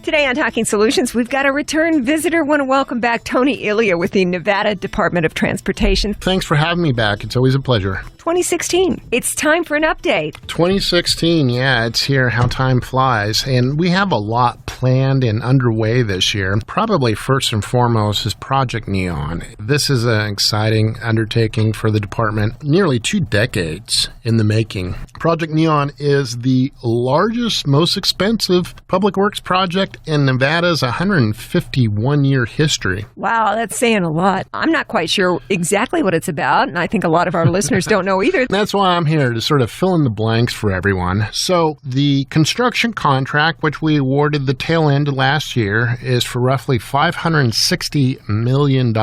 Today on Talking Solutions, we've got a return visitor. Want to welcome back Tony Illia with the Nevada Department of Transportation. Thanks for having me back. It's always a pleasure. 2016. It's time for an update. 2016, yeah, it's here. How time flies. And we have a lot planned and underway this year. Probably first and foremost is Project Neon. This is an exciting undertaking for the department, nearly 2 decades in the making. Project Neon is the largest, most expensive public works project in Nevada's 151-year history. Wow, that's saying a lot. I'm not quite sure exactly what it's about, and I think a lot of our listeners don't know either. That's why I'm here, to sort of fill in the blanks for everyone. So the construction contract, which we awarded the tail end of last year, is for roughly $560 million.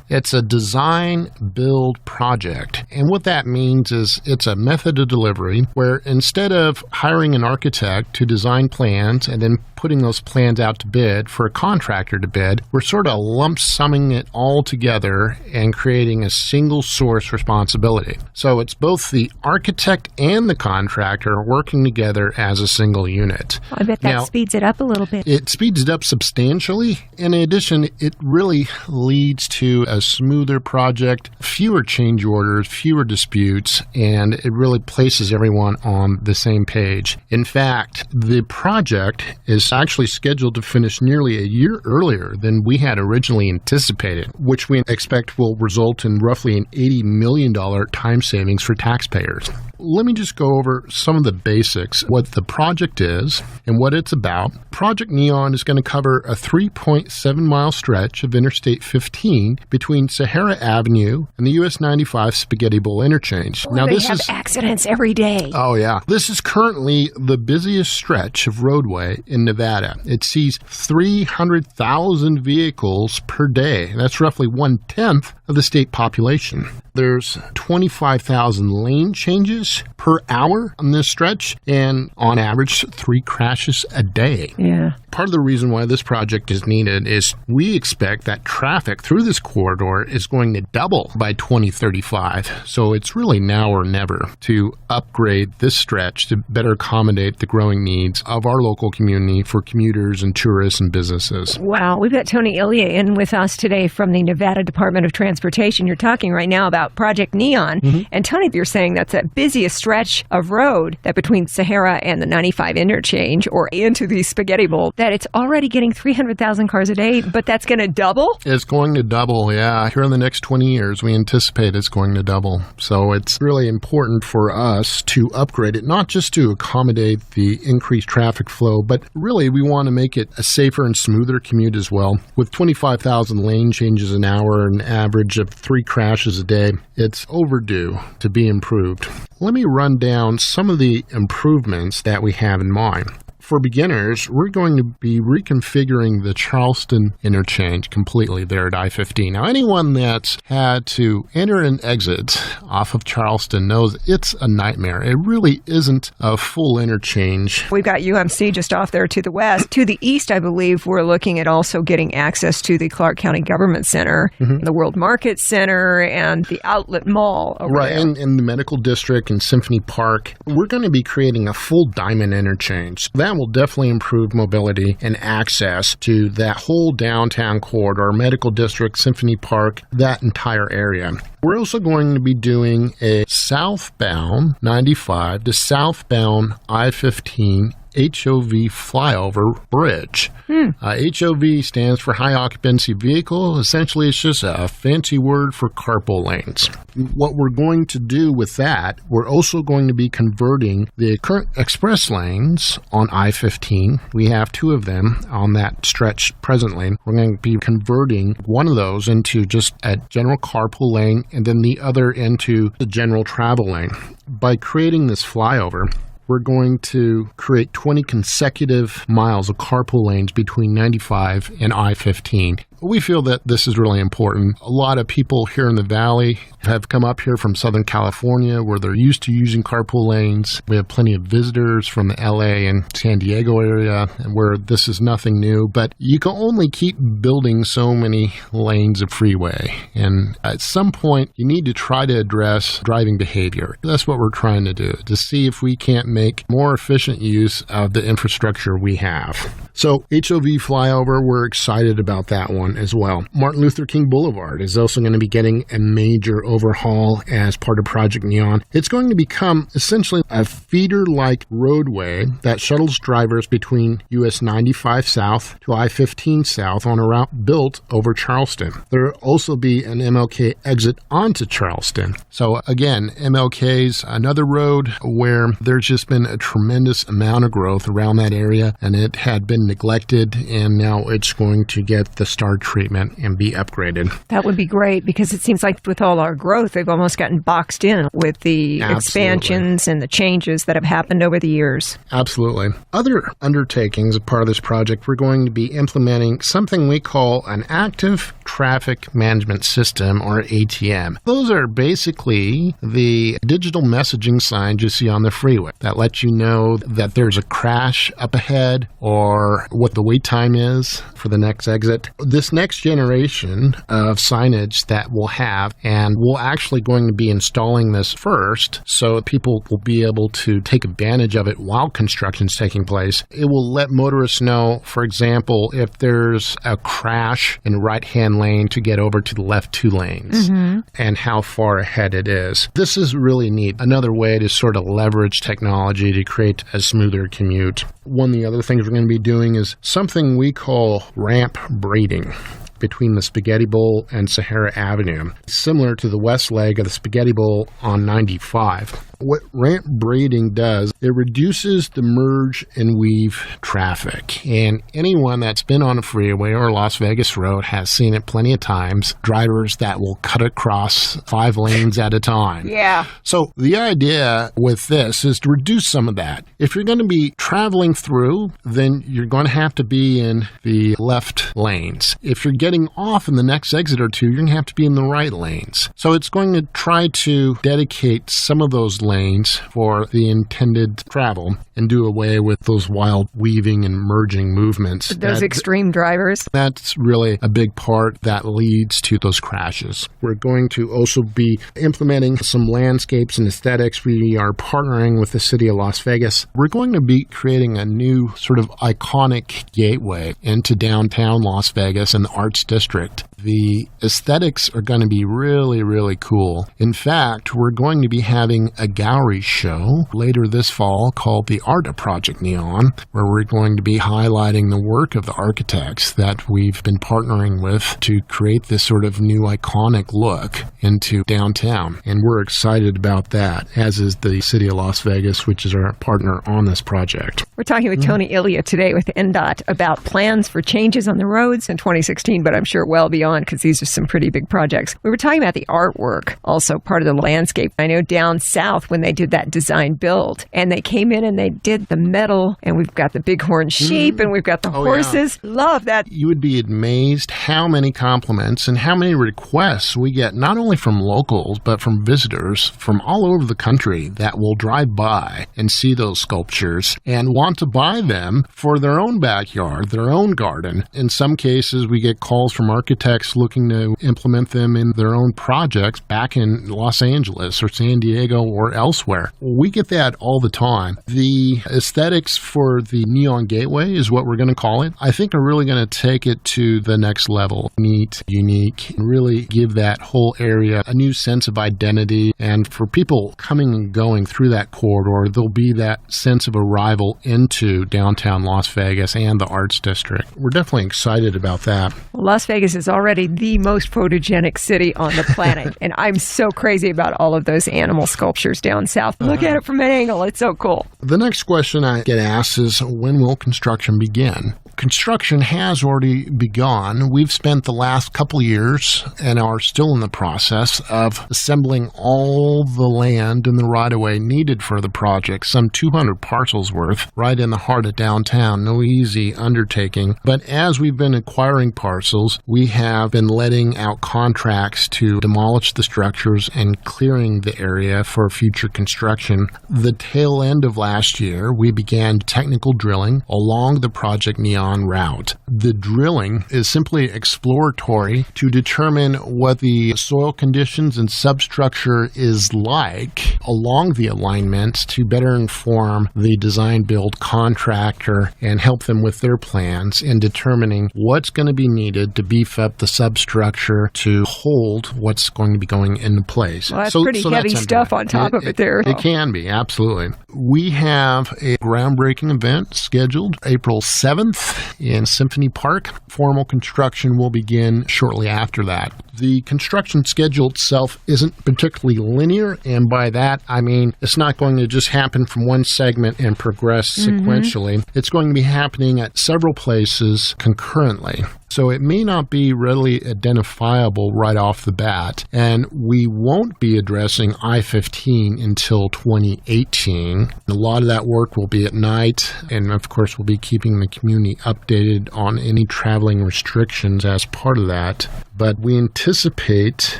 It's a design-build project. And what that means is it's a method of delivery where instead of hiring an architect to design plans and then putting those plans out to bid for a contractor to bid, we're sort of lump summing it all together and creating a single source responsibility. So it's both the architect and the contractor working together as a single unit. I bet that speeds it up a little bit. It speeds it up substantially. In addition, it really leads to a smoother project, fewer change orders, fewer disputes, and it really places everyone on the same page. In fact, the project is actually scheduled to finish nearly a year earlier than we had originally anticipated, which we expect will result in roughly an $80 million time savings for taxpayers. Let me just go over some of the basics, what the project is and what it's about. Project Neon is going to cover a 3.7-mile stretch of Interstate 15 between Sahara Avenue and the US 95 Spaghetti Bowl interchange. Now, they have accidents every day. Oh, yeah. This is currently the busiest stretch of roadway in Nevada. It sees 300,000 vehicles per day. That's roughly 1/10 of the state population. There's 25,000 lane changes per hour on this stretch, and on average, 3 crashes a day. Yeah. Part of the reason why this project is needed is we expect that traffic through this corridor is going to double by 2035. So it's really now or never to upgrade this stretch to better accommodate the growing needs of our local community for commuters and tourists and businesses. Wow. We've got Tony Illia in with us today from the Nevada Department of Transportation. You're talking right now about Project Neon. Mm-hmm. And Tony, you're saying that's the busiest stretch of road that between Sahara and the 95 interchange or into the Spaghetti Bowl, that it's already getting 300,000 cars a day, but that's going to double? It's going to double, yeah. Here in the next 20 years, we anticipate it's going to double. So it's really important for us to upgrade it, not just to accommodate the increased traffic flow, but really we want to make it a safer and smoother commute as well. With 25,000 lane changes an hour and an average of 3 crashes a day, it's overdue to be improved. Let me run down some of the improvements that we have in mind. For beginners, we're going to be reconfiguring the Charleston interchange completely there at I-15. Now, anyone that's had to enter and exit off of Charleston knows it's a nightmare. It really isn't a full interchange. We've got UMC just off there to the west. To the east, I believe, we're looking at also getting access to the Clark County Government Center, the World Market Center, and the Outlet Mall over there. And the Medical District and Symphony Park. We're going to be creating a full diamond interchange. That will definitely improve mobility and access to that whole downtown corridor, Medical District, Symphony Park, that entire area. We're also going to be doing a southbound 95 to southbound I-15 HOV flyover bridge. HOV stands for high occupancy vehicle. Essentially, it's just a fancy word for carpool lanes. What we're going to do with that, we're also going to be converting the current express lanes on I-15. We have 2 of them on that stretch presently. We're going to be converting one of those into just a general carpool lane and then the other into the general travel lane. By creating this flyover, we're going to create 20 consecutive miles of carpool lanes between 95 and I-15. We feel that this is really important. A lot of people here in the Valley have come up here from Southern California where they're used to using carpool lanes. We have plenty of visitors from the LA and San Diego area where this is nothing new, but you can only keep building so many lanes of freeway. And at some point, you need to try to address driving behavior. That's what we're trying to do, to see if we can't make more efficient use of the infrastructure we have. So HOV flyover, we're excited about that one as well. Martin Luther King Boulevard is also going to be getting a major overhaul as part of Project Neon. It's going to become essentially a feeder-like roadway that shuttles drivers between US 95 South to I-15 South on a route built over Charleston. There will also be an MLK exit onto Charleston. So again, MLK's another road where there's just been a tremendous amount of growth around that area, and it had been neglected, and now it's going to get the STAR treatment and be upgraded. That would be great, because it seems like with all our growth, they've almost gotten boxed in with the expansions and the changes that have happened over the years. Absolutely. Other undertakings as part of this project, we're going to be implementing something we call an active traffic management system, or ATM. Those are basically the digital messaging signs you see on the freeway that let you know that there's a crash up ahead or what the wait time is for the next exit. This next generation of signage that we'll have, and we're actually going to be installing this first so people will be able to take advantage of it while construction's taking place. It will let motorists know, for example, if there's a crash in the right-hand lane to get over to the left 2 lanes and how far ahead it is. This is really neat. Another way to sort of leverage technology to create a smoother commute. One of the other things we're going to be doing is something we call ramp braiding between the Spaghetti Bowl and Sahara Avenue, similar to the west leg of the Spaghetti Bowl on 95. What ramp braiding does, it reduces the merge and weave traffic. And anyone that's been on a freeway or Las Vegas Road has seen it plenty of times. Drivers that will cut across 5 lanes at a time. Yeah. So the idea with this is to reduce some of that. If you're going to be traveling through, then you're going to have to be in the left lanes. If you're getting off in the next exit or two, you're going to have to be in the right lanes. So it's going to try to dedicate some of those lanes for the intended travel and do away with those wild weaving and merging movements. Those extreme drivers. That's really a big part that leads to those crashes. We're going to also be implementing some landscapes and aesthetics. We are partnering with the city of Las Vegas. We're going to be creating a new sort of iconic gateway into downtown Las Vegas and the Arts District. The aesthetics are going to be really, really cool. In fact, we're going to be having a gallery show later this fall called the Art of Project Neon, where we're going to be highlighting the work of the architects that we've been partnering with to create this sort of new iconic look into downtown. And we're excited about that, as is the city of Las Vegas, which is our partner on this project. We're talking with Tony Illia today with NDOT about plans for changes on the roads in 2016, but I'm sure well beyond, because these are some pretty big projects. We were talking about the artwork, also part of the landscape. I know down south when they did that design build, and they came in and they did the metal, and we've got the bighorn sheep, and we've got the horses. Yeah. Love that. You would be amazed how many compliments and how many requests we get, not only from locals, but from visitors from all over the country that will drive by and see those sculptures and want to buy them for their own backyard, their own garden. In some cases, we get calls from architects looking to implement them in their own projects back in Los Angeles or San Diego or elsewhere. We get that all the time. The aesthetics for the Neon Gateway is what we're going to call it. I think are really going to take it to the next level. Neat, unique, and really give that whole area a new sense of identity. And for people coming and going through that corridor, there'll be that sense of arrival into downtown Las Vegas and the Arts District. We're definitely excited about that. Well, Las Vegas is already the most photogenic city on the planet, and I'm so crazy about all of those animal sculptures down south. Look at it from an angle. It's so cool. The next question I get asked is, when will construction begin? Construction has already begun. We've spent the last couple years and are still in the process of assembling all the land in the right-of-way needed for the project, some 200 parcels worth, right in the heart of downtown. No easy undertaking. But as we've been acquiring parcels, we have been letting out contracts to demolish the structures and clearing the area for future construction. The tail end of last year, we began technical drilling along the Project Neon route. The drilling is simply exploratory to determine what the soil conditions and substructure is like along the alignments to better inform the design-build contractor and help them with their plans in determining what's going to be needed to beef up the substructure to hold what's going to be going into place. Well, that's pretty heavy stuff on top of it there. It can be, absolutely. We have a groundbreaking event scheduled April 7th in Symphony Park. Formal construction will begin shortly after that. The construction schedule itself isn't particularly linear, and by that I mean it's not going to just happen from one segment and progress sequentially. It's going to be happening at several places concurrently. So it may not be readily identifiable right off the bat, and we won't be addressing I-15 until 2018. A lot of that work will be at night, and of course we'll be keeping the community updated on any traveling restrictions as part of that. But we anticipate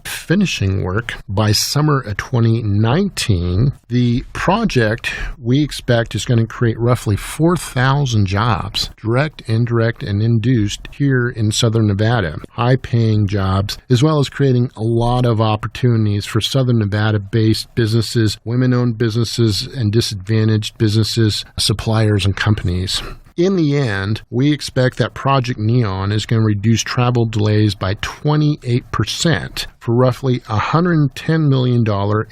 finishing work by summer of 2019. The project, we expect, is going to create roughly 4,000 jobs, direct, indirect, and induced here in Southern Nevada. High-paying jobs, as well as creating a lot of opportunities for Southern Nevada-based businesses, women-owned businesses, and disadvantaged businesses, suppliers, and companies. In the end, we expect that Project Neon is going to reduce travel delays by 28% for roughly $110 million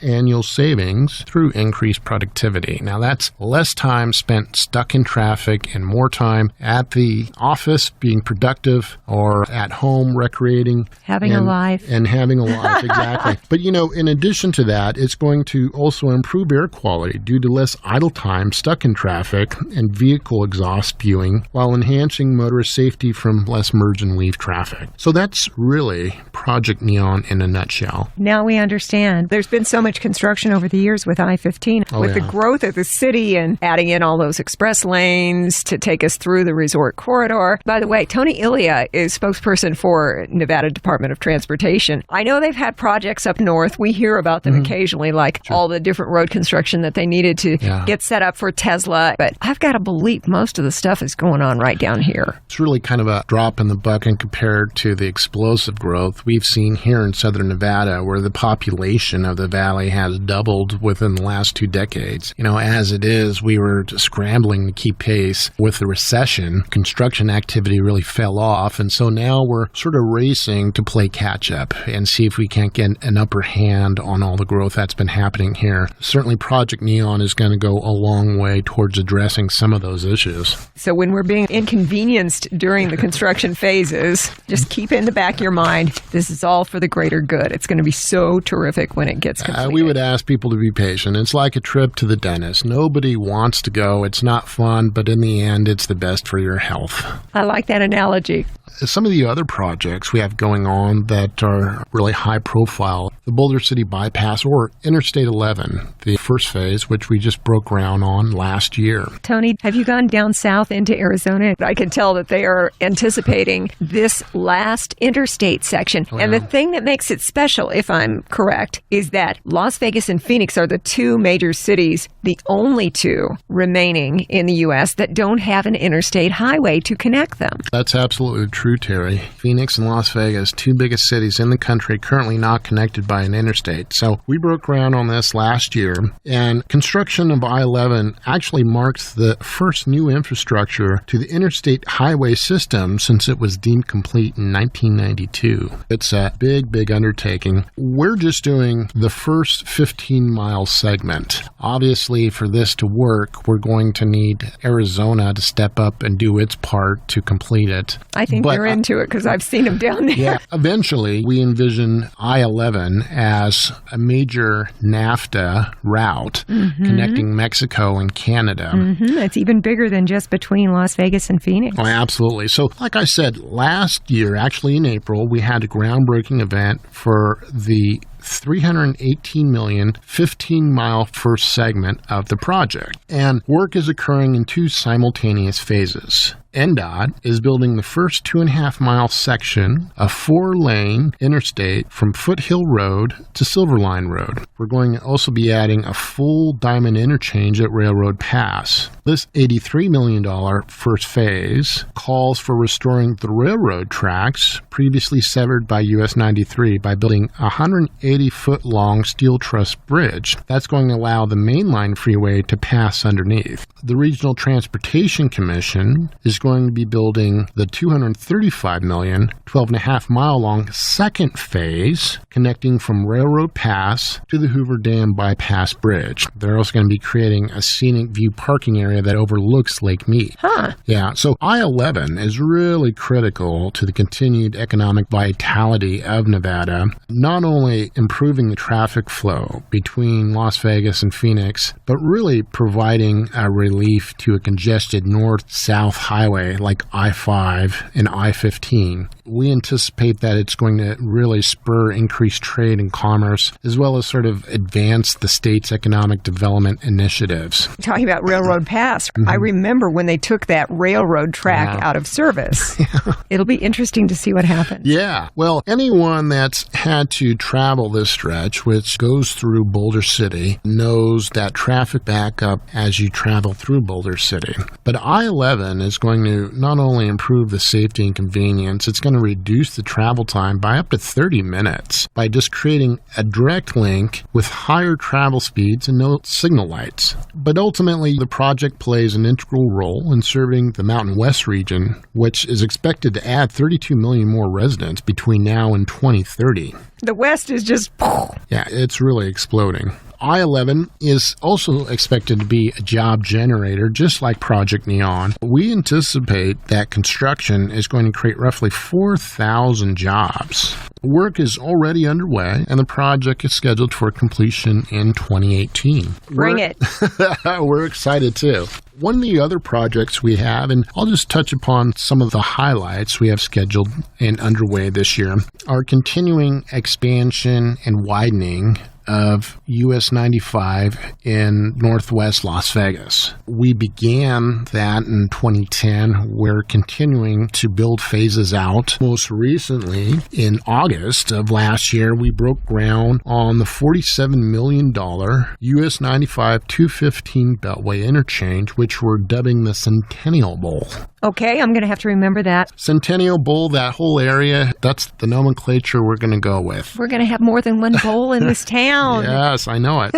annual savings through increased productivity. Now, that's less time spent stuck in traffic and more time at the office being productive or at home recreating. Having a life. And having a life, exactly. But, in addition to that, it's going to also improve air quality due to less idle time stuck in traffic and vehicle exhaust spewing, while enhancing motorist safety from less merge and leave traffic. So that's really Project Neon in a nutshell. Now we understand. There's been so much construction over the years with I-15, with the growth of the city and adding in all those express lanes to take us through the resort corridor. By the way, Tony Illia is spokesperson for Nevada Department of Transportation. I know they've had projects up north. We hear about them occasionally, like all the different road construction that they needed to get set up for Tesla. But I've got to believe most of the stuff is going on right down here. It's really kind of a drop in the bucket compared to the explosive growth we've seen here in Southern Nevada, where the population of the valley has doubled within the last 2 decades. As it is, we were scrambling to keep pace with the recession. Construction activity really fell off, and so now we're sort of racing to play catch-up and see if we can't get an upper hand on all the growth that's been happening here. Certainly, Project Neon is going to go a long way towards addressing some of those issues. So when we're being inconvenienced during the construction phases, just keep in the back of your mind, this is all for the greater good. It's going to be so terrific when it gets completed. We would ask people to be patient. It's like a trip to the dentist. Nobody wants to go. It's not fun, but in the end, it's the best for your health. I like that analogy. Some of the other projects we have going on that are really high profile, the Boulder City Bypass or Interstate 11, the first phase, which we just broke ground on last year. Tony, have you gone down south into Arizona? I can tell that they are anticipating this last interstate section. And the thing that makes it special, if I'm correct, is that Las Vegas and Phoenix are the 2 major cities, the only 2 remaining in the U.S. that don't have an interstate highway to connect them. That's absolutely true, Terry. Phoenix and Las Vegas, 2 biggest cities in the country, currently not connected by an interstate. So we broke ground on this last year, and construction of I-11 actually marks the first new infrastructure to the interstate highway system since it was deemed complete in 1992. It's a big, big undertaking. We're just doing the first 15-mile segment. Obviously, for this to work, we're going to need Arizona to step up and do its part to complete it. I think You're into it because I've seen them down there. Yeah. Eventually, we envision I-11 as a major NAFTA route connecting Mexico and Canada. It's even bigger than just between Las Vegas and Phoenix. Oh, absolutely. So, like I said, last year, actually in April, we had a groundbreaking event for the $318 million, 15-mile first segment of the project. And work is occurring in two simultaneous phases. NDOT is building the first 2.5-mile section of 4-lane interstate from Foothill Road to Silverline Road. We're going to also be adding a full diamond interchange at Railroad Pass. This $83 million first phase calls for restoring the railroad tracks previously severed by US 93 by building a 180-foot-long steel truss bridge. That's going to allow the mainline freeway to pass underneath. The Regional Transportation Commission is going to be building the $235 million, 12.5-mile-long second phase connecting from Railroad Pass to the Hoover Dam Bypass Bridge. They're also going to be creating a scenic view parking area that overlooks Lake Mead. Yeah, so I-11 is really critical to the continued economic vitality of Nevada, not only improving the traffic flow between Las Vegas and Phoenix, but really providing a relief to a congested north-south highway like I-5 and I-15. We anticipate that it's going to really spur increased trade and commerce, as well as sort of advance the state's economic development initiatives. Talking about Railroad Pass, I remember when they took that railroad track out of service. It'll be interesting to see what happens. Yeah. Well, anyone that's had to travel this stretch, which goes through Boulder City, knows that traffic backup as you travel through Boulder City. But I-11 is going to not only improve the safety and convenience, it's going to reduce the travel time by up to 30 minutes by just creating a direct link with higher travel speeds and no signal lights. But ultimately, the project plays an integral role in serving the Mountain West region, which is expected to add 32 million more residents between now and 2030. The West is just... Yeah, it's really exploding. I-11 is also expected to be a job generator, just like Project Neon. We anticipate that construction is going to create roughly 4,000 jobs. Work is already underway, and the project is scheduled for completion in 2018. Bring it. We're excited, too. One of the other projects we have, and I'll just touch upon some of the highlights we have scheduled and underway this year, are continuing expansion and widening of US 95 in northwest Las Vegas. We began that in 2010. We're continuing to build phases out. Most recently, in August of last year, we broke ground on the $47 million US 95 215 Beltway interchange, which we're dubbing the Centennial Bowl. Okay, I'm going to have to remember that. Centennial Bowl, that whole area, that's the nomenclature we're going to go with. We're going to have more than one bowl in this town. Yes, I know it.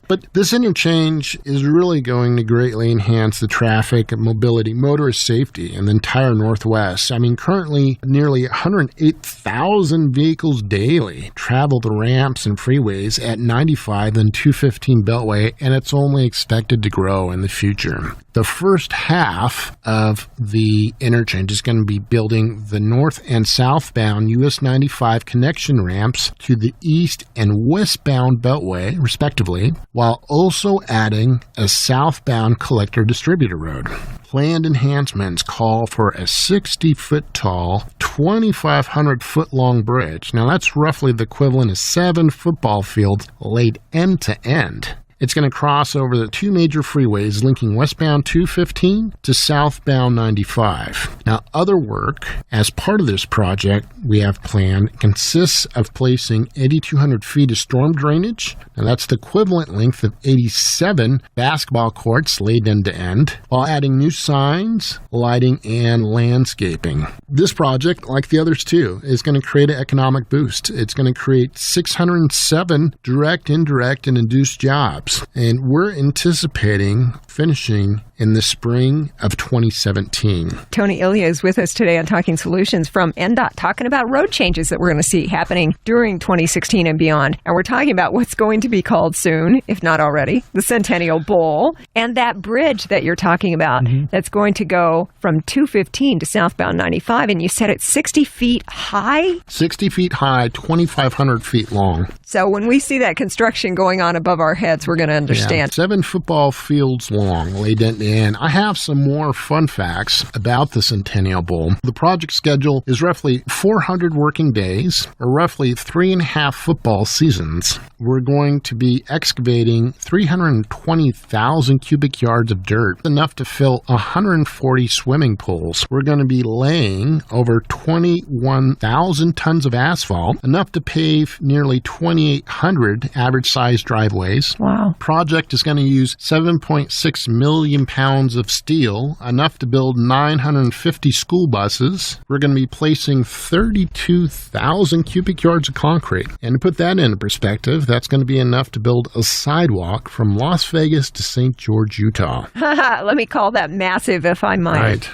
But this interchange is really going to greatly enhance the traffic and mobility, motorist safety in the entire Northwest. I mean, currently, nearly 108,000 vehicles daily travel the ramps and freeways at 95 and 215 Beltway, and it's only expected to grow in the future. The first half of the interchange is going to be building the north and southbound US 95 connection ramps to the east and westbound Beltway, respectively, while also adding a southbound collector distributor road. Planned enhancements call for a 60-foot tall, 2,500-foot-long bridge. Now, that's roughly the equivalent of 7 football fields laid end to end. It's going to cross over the two major freeways linking westbound 215 to southbound 95. Now, other work as part of this project we have planned consists of placing 8,200 feet of storm drainage. Now, that's the equivalent length of 87 basketball courts laid end to end, while adding new signs, lighting, and landscaping. This project, like the others too, is going to create an economic boost. It's going to create 607 direct, indirect, and induced jobs. And we're anticipating finishing in the spring of 2017. Tony Illia is with us today on Talking Solutions from NDOT, talking about road changes that we're going to see happening during 2016 and beyond. And we're talking about what's going to be called soon, if not already, the Centennial Bowl, and that bridge that you're talking about that's going to go from 215 to southbound 95. And you said it's 60 feet high? 60 feet high, 2,500 feet long. So when we see that construction going on above our heads, we're going to understand. Yeah, 7 football fields long, laid at the end. I have some more fun facts about the Centennial Bowl. The project schedule is roughly 400 working days, or roughly 3.5 football seasons. We're going to be excavating 320,000 cubic yards of dirt, enough to fill 140 swimming pools. We're going to be laying over 21,000 tons of asphalt, enough to pave nearly 2,800 average-sized driveways. Wow. Project is going to use 7.6 million pounds of steel, enough to build 950 school buses. We're going to be placing 32,000 cubic yards of concrete. And to put that into perspective, that's going to be enough to build a sidewalk from Las Vegas to St. George, Utah. Let me call that massive, if I might. Right.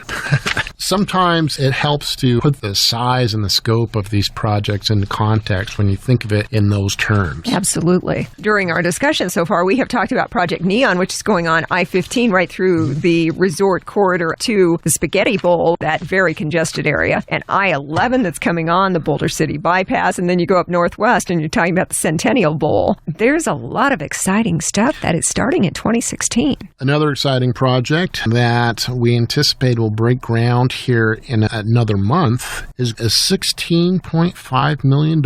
Sometimes it helps to put the size and the scope of these projects into context when you think of it in those terms. Absolutely. During our discussion so far, we have talked about Project Neon, which is going on I-15 right through the resort corridor to the Spaghetti Bowl, that very congested area, and I-11 that's coming on, the Boulder City Bypass, and then you go up northwest and you're talking about the Centennial Bowl. There's a lot of exciting stuff that is starting in 2016. Another exciting project that we anticipate will break ground here in another month is a $16.5 million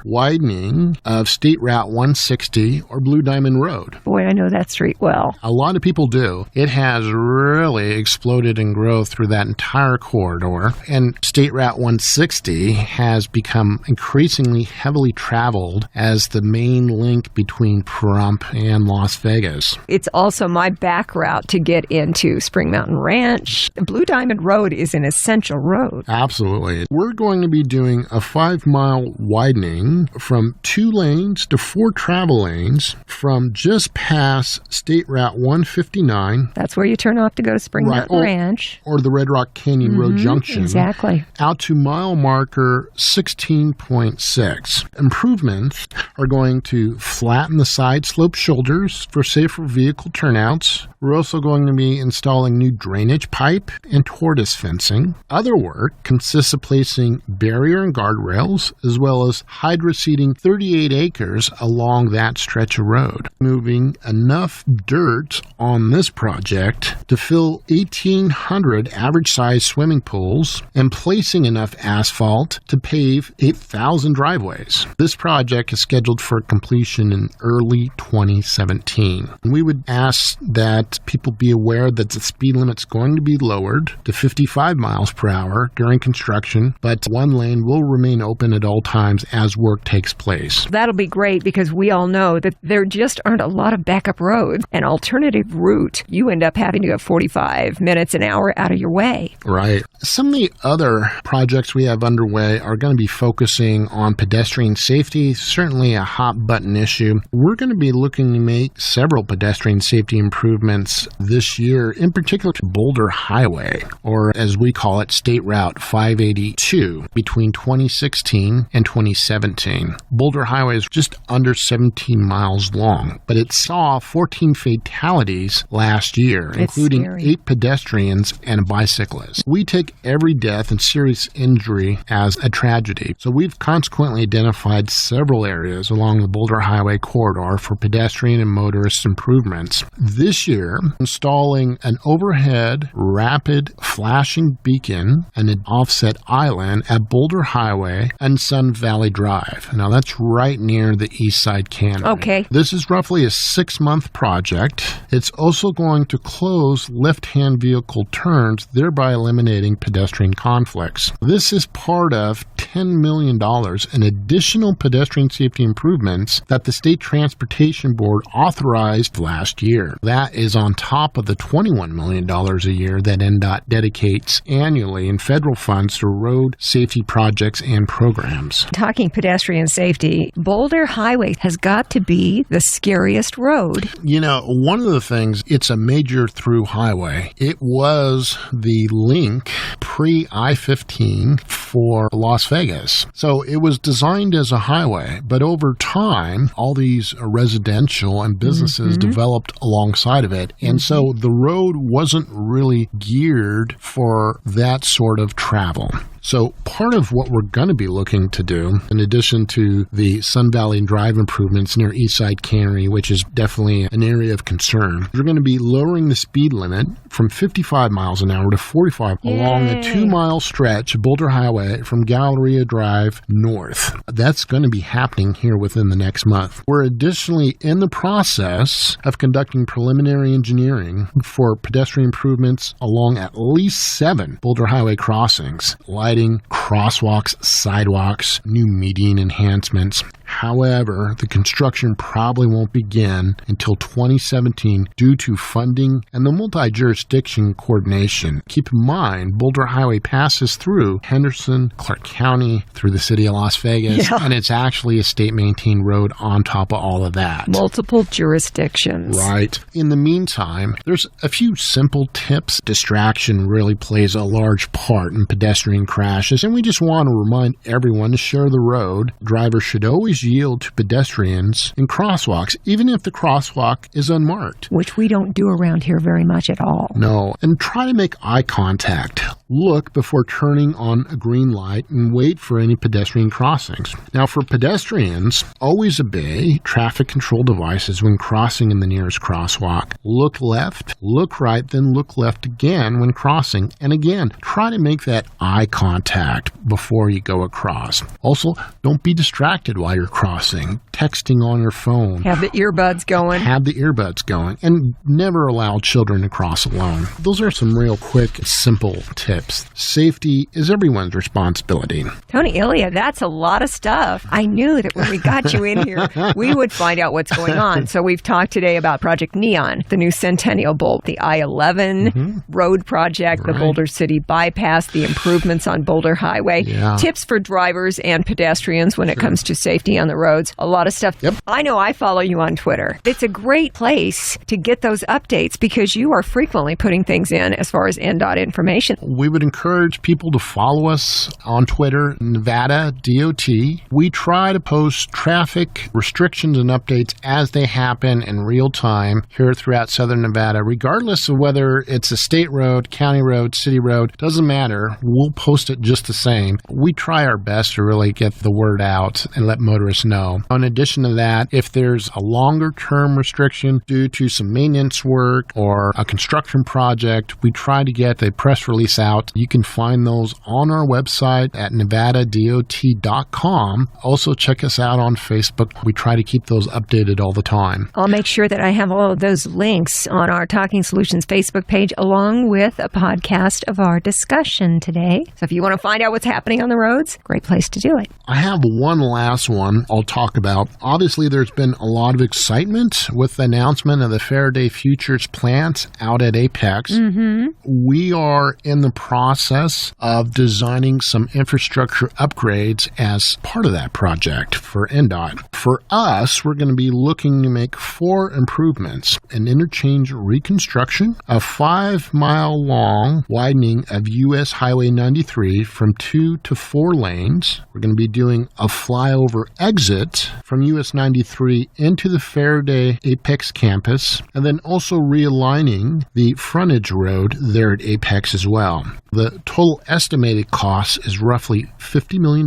widening of State Route 160 or Blue Diamond Road. Boy, I know that street well. A lot of people do. It has really exploded in growth through that entire corridor, and State Route 160 has become increasingly heavily traveled as the main link between Pahrump and Las Vegas. It's also my back route to get into Spring Mountain Ranch. Blue Diamond Road is an essential road. Absolutely. We're going to be doing a 5-mile widening from 2 lanes to 4 travel lanes from just past State Route 159. That's where you turn off to go to Spring Mountain Ranch. Or the Red Rock Canyon Road Junction. Exactly. Out to mile marker 16.6. Improvements are going to flatten the side slope shoulders for safer vehicle turnouts. We're also going to be installing new drainage pipe and tortoise fencing. Other work consists of placing barrier and guardrails, as well as hydro-seeding 38 acres along that stretch of road. Moving enough dirt on this project to fill 1,800 average-sized swimming pools and placing enough asphalt to pave 8,000 driveways. This project is scheduled for completion in early 2017. We would ask that people be aware that the speed limit's going to be lowered to 55 miles per hour during construction, but one lane will remain open at all times as work takes place. That'll be great because we all know that there just aren't a lot of backup roads. An alternative route, you end up having to go 45 minutes an hour out of your way. Right. Some of the other projects we have underway are going to be focusing on pedestrian safety, certainly a hot button issue. We're going to be looking to make several pedestrian safety improvements this year, in particular to Boulder Highway, or as we call it, State Route 582, between 2016 and 2017. Boulder Highway is just under 17 miles long, but it saw 14 fatalities last year, including 8 pedestrians and a bicyclist. We take every death and serious injury as a tragedy, so we've consequently identified several areas along the Boulder Highway corridor for pedestrian and motorist improvements. This year, installing an overhead rapid flashing beacon and an offset island at Boulder Highway and Sun Valley Drive. Now, that's right near the East Side Canyon. Okay. This is roughly a 6-month project. It's also going to close left-hand vehicle turns, thereby eliminating pedestrian conflicts. This is part of $10 million in additional pedestrian safety improvements that the State Transportation Board authorized last year. That is on top of the $21 million a year that NDOT dedicates grants annually in federal funds through road safety projects and programs. Talking pedestrian safety, Boulder Highway has got to be the scariest road. You know, one of the things, it's a major through highway. It was the link pre-I-15 for Las Vegas. So it was designed as a highway, but over time, all these residential and businesses developed alongside of it. And so the road wasn't really geared for that sort of travel. So part of what we're going to be looking to do, in addition to the Sun Valley Drive improvements near Eastside Cannery, which is definitely an area of concern, we're going to be lowering the speed limit from 55 miles an hour to 45 along a 2-mile stretch of Boulder Highway from Galleria Drive north. That's going to be happening here within the next month. We're additionally in the process of conducting preliminary engineering for pedestrian improvements along at least 7 Boulder Highway crossings, crosswalks, sidewalks, new median enhancements. However, the construction probably won't begin until 2017 due to funding and the multi-jurisdiction coordination. Keep in mind, Boulder Highway passes through Henderson, Clark County, through the city of Las Vegas, and it's actually a state-maintained road on top of all of that. Multiple jurisdictions. Right. In the meantime, there's a few simple tips. Distraction really plays a large part in pedestrian crashes, and we just want to remind everyone to share the road. Drivers should always yield to pedestrians in crosswalks, even if the crosswalk is unmarked. Which we don't do around here very much at all. No, and try to make eye contact. Look before turning on a green light and wait for any pedestrian crossings. Now, for pedestrians, always obey traffic control devices when crossing in the nearest crosswalk. Look left, look right, then look left again when crossing. And again, try to make that eye contact before you go across. Also, don't be distracted while you're crossing. Texting on your phone. Have the earbuds going. And never allow children to cross alone. Those are some real quick, simple tips. Safety is everyone's responsibility. Tony, Illia, that's a lot of stuff. I knew that when we got you in here, we would find out what's going on. So we've talked today about Project Neon, the new Centennial Bowl, the I-11 road project, the Boulder City bypass, the improvements on Boulder Highway, tips for drivers and pedestrians when it comes to safety on the roads, a lot of stuff. I know I follow you on Twitter. It's a great place to get those updates because you are frequently putting things in as far as NDOT information. We would encourage people to follow us on Twitter, Nevada DOT. We try to post traffic restrictions and updates as they happen in real time here throughout Southern Nevada, regardless of whether it's a state road, county road, city road, doesn't matter. We'll post it just the same. We try our best to really get the word out and let motorists know. In addition to that, if there's a longer term restriction due to some maintenance work or a construction project, we try to get a press release out. You can find those on our website at nevadadot.com. Also check us out on Facebook. We try to keep those updated all the time. I'll make sure that I have all of those links on our Talking Solutions Facebook page along with a podcast of our discussion today. So if you want to find out what's happening on the roads, great place to do it. I have one last one I'll talk about. Obviously, there's been a lot of excitement with the announcement of the Faraday Futures plant out at Apex. We are in the process of designing some infrastructure upgrades as part of that project for NDOT. For us, we're going to be looking to make 4 improvements: an interchange reconstruction, a 5-mile-long widening of U.S. Highway 93 from 2 to 4 lanes. We're going to be doing a flyover exit from US 93 into the Faraday Apex campus, and then also realigning the frontage road there at Apex as well. The total estimated cost is roughly $50 million.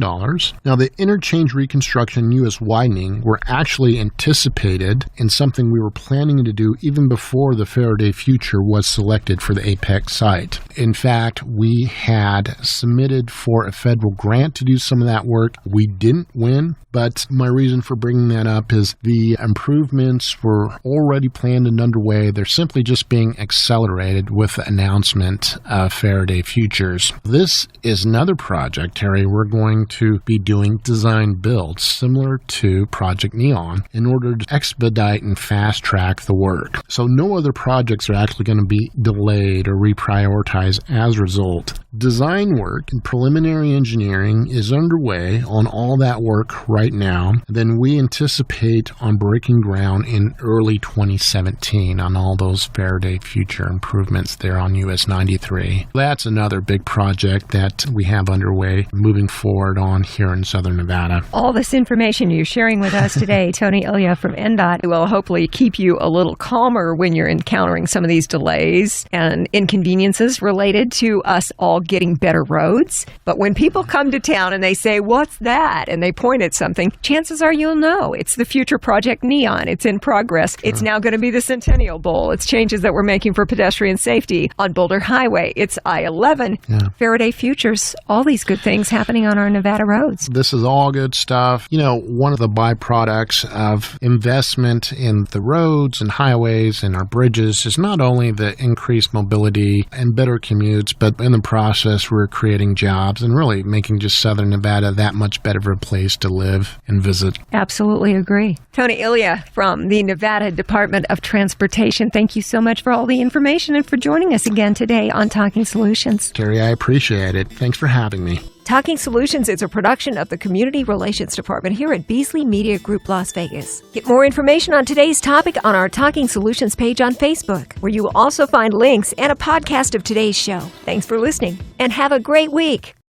Now, the interchange reconstruction US widening were actually anticipated in something we were planning to do even before the Faraday Future was selected for the Apex site. In fact, we had submitted for a federal grant to do some of that work. We didn't win, but my reason for bringing that up is the improvements were already planned and underway. They're simply just being accelerated with the announcement of Faraday Futures. This is another project, Terry, we're going to be doing design builds similar to Project Neon in order to expedite and fast track the work. So no other projects are actually going to be delayed or reprioritized as a result. Design work and preliminary engineering is underway on all that work right now. Then we anticipate on breaking ground in early 2017 on all those Faraday Future improvements there on US 93. That's another big project that we have underway moving forward on here in Southern Nevada. All this information you're sharing with us today, Tony Illia from NDOT, will hopefully keep you a little calmer when you're encountering some of these delays and inconveniences related to us all getting better roads. But when people come to town and they say, "What's that?" and they point at something, chances are you'll know. It's the future Project Neon. It's in progress. Sure. It's now going to be the Centennial Bowl. It's changes that we're making for pedestrian safety on Boulder Highway. It's I-11. Yeah. Faraday Futures. All these good things happening on our Nevada roads. This is all good stuff. You know, one of the byproducts of investment in the roads and highways and our bridges is not only the increased mobility and better commutes, but in the process, we're creating jobs and really making just Southern Nevada that much better of a place to live and visit. Absolutely agree. Tony Illia from the Nevada Department of Transportation, thank you so much for all the information and for joining us again today on Talking Solutions. Terry, I appreciate it. Thanks for having me. Talking Solutions is a production of the Community Relations Department here at Beasley Media Group, Las Vegas. Get more information on today's topic on our Talking Solutions page on Facebook, where you will also find links and a podcast of today's show. Thanks for listening, and have a great week.